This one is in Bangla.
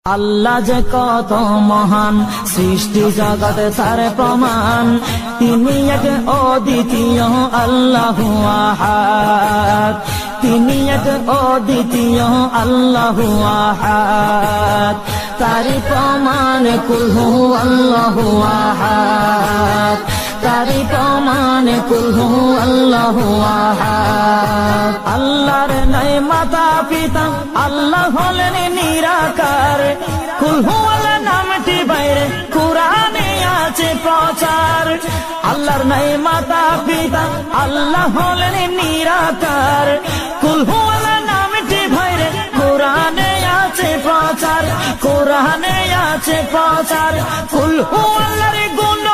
আল্লাহ যে কত মহান, সৃষ্টি জগতে তার প্রমাণ। তিনি এক অদ্বিতীয় আল্লাহু আহাদ, তিনি এক অদ্বিতীয় আল্লাহু আহাদ। তারি প্রমাণ কুল হু আল্লাহু আহাদ, তারি প্রমাণ কুল হু আল্লাহু আহাদ। আল্লাহর নাই মাতা পিতা, আল্লাহ হলেন নিরাকার। কুল হু আল্লাহ নামটি বাইরে কুরআনে আছে প্রচার। আল্লাহর নাই মাতা পিতা, আল্লাহ হলেন নিরাকার। কুল হু আল্লাহ নামটি বাইরে কুরআনে আছে প্রচার, কুরআনে আছে প্রচার। কুল হু আল্লাহর গুণ